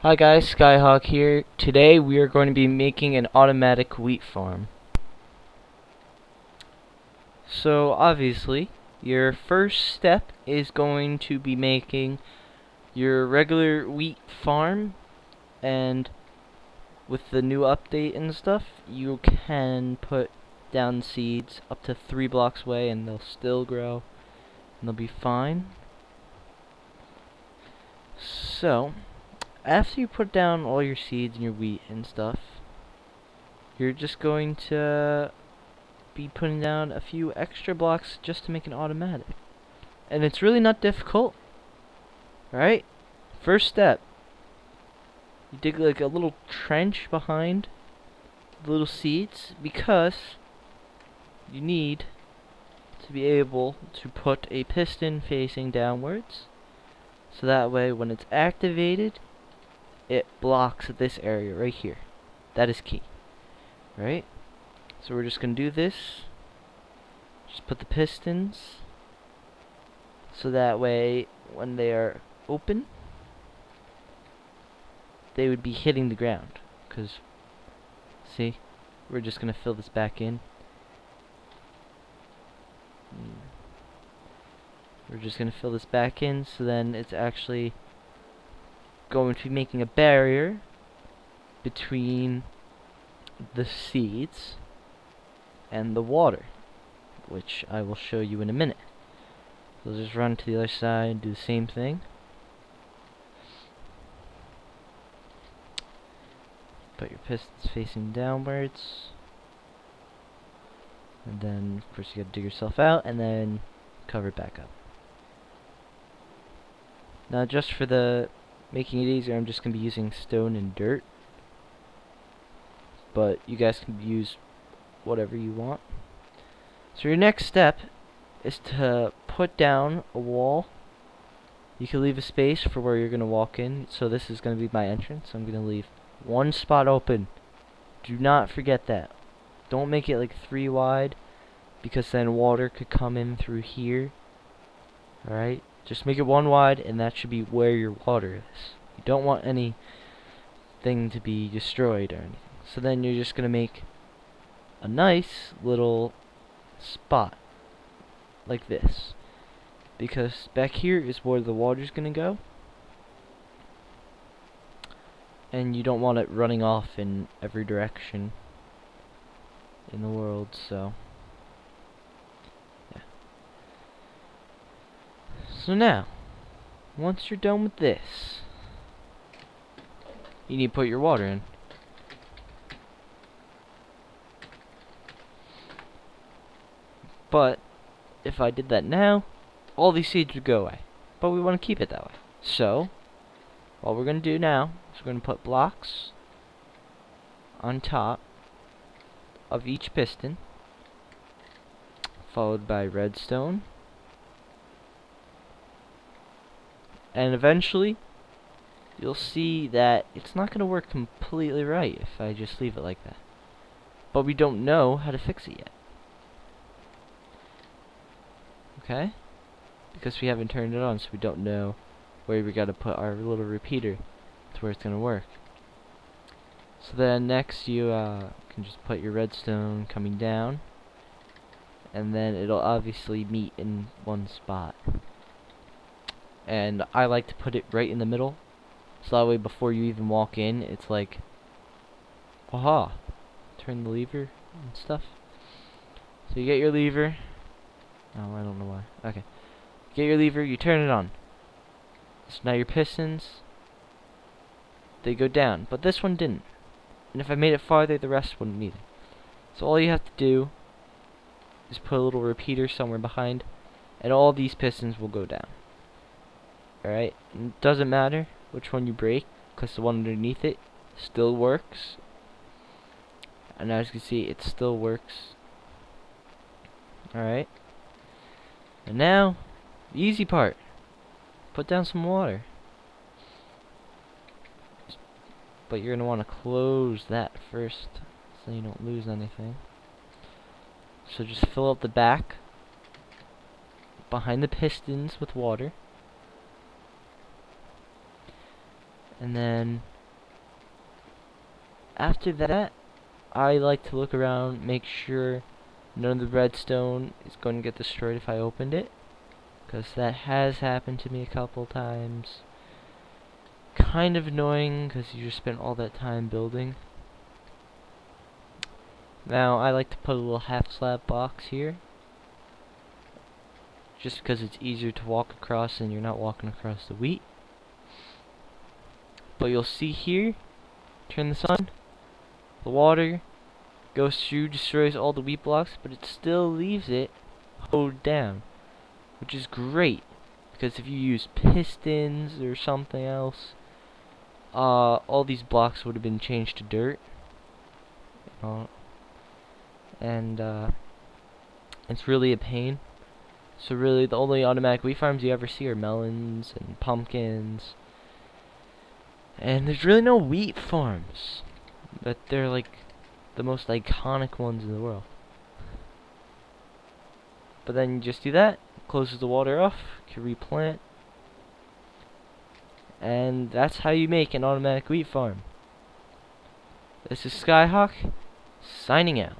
Hi guys, SkyHawc here. Today we are going to be making an automatic wheat farm. So obviously, your first step is going to be making your regular wheat farm, and with the new update and stuff, you can put down seeds up to 3 blocks away and they'll still grow and they'll be fine. So after you put down all your seeds and your wheat and stuff, you're just going to be putting down a few extra blocks just to make an automatic. And it's really not difficult. Right? First step, you dig like a little trench behind the little seeds, because you need to be able to put a piston facing downwards, so that way when it's activated, it blocks this area right here. That is key. Right? So we're just going to do this. Just put the pistons, so that way when they are open, they would be hitting the ground. Because, see, we're just going to fill this back in. We're just going to fill this back in, so then it's actually going to be making a barrier between the seeds and the water, which I will show you in a minute. So just run to the other side and do the same thing. Put your pistons facing downwards, and then of course you gotta dig yourself out and then cover it back up. Now just for the making it easier, I'm just gonna be using stone and dirt, but you guys can use whatever you want. So your next step is to put down a wall. You can leave a space for where you're gonna walk in. So this is gonna be my entrance. I'm gonna leave one spot open. Do not forget that. Don't make it like 3 wide, because then water could come in through here. Alright? Just make it 1 wide, and that should be where your water is. You don't want anything to be destroyed or anything. So then you're just gonna make a nice little spot like this, because back here is where the water's gonna go, and you don't want it running off in every direction in the world. So yeah. So now, once you're done with this, you need to put your water in. But if I did that now, all these seeds would go away. But we want to keep it that way. So what we're going to do now is we're going to put blocks on top of each piston, followed by redstone, and eventually you'll see that it's not going to work completely right if I just leave it like that. But we don't know how to fix it yet. Okay? Because we haven't turned it on, so we don't know where we gotta put our little repeater to where it's gonna work. So then next you can just put your redstone coming down, and then it'll obviously meet in one spot. And I like to put it right in the middle, so that way before you even walk in, it's like, aha, turn the lever and stuff. So you get your lever. Oh, I don't know why. Okay. Get your lever, you turn it on. So now your pistons, they go down. But this one didn't. And if I made it farther, the rest wouldn't either. So all you have to do is put a little repeater somewhere behind, and all these pistons will go down. Alright? It doesn't matter which one you break, because the one underneath it still works. And as you can see, it still works. Alright? And now, the easy part. Put down some water. But you're going to want to close that first, so you don't lose anything. So just fill up the back behind the pistons with water. And then After that, I like to look around, make sure none of the redstone is going to get destroyed if I opened it, because that has happened to me a couple times. Kind of annoying, because you just spent all that time building. Now, I like to put a little half slab box here, just because it's easier to walk across and you're not walking across the wheat. But you'll see here, turn this on, the water goes through, destroys all the wheat blocks, but it still leaves it hoed down, which is great, because if you use pistons or something else, all these blocks would have been changed to dirt. And it's really a pain. So really the only automatic wheat farms you ever see are melons and pumpkins, and there's really no wheat farms, but they're like the most iconic ones in the world. But then you just do that, closes the water off, you can replant, and that's how you make an automatic wheat farm. This is SkyHawk, signing out.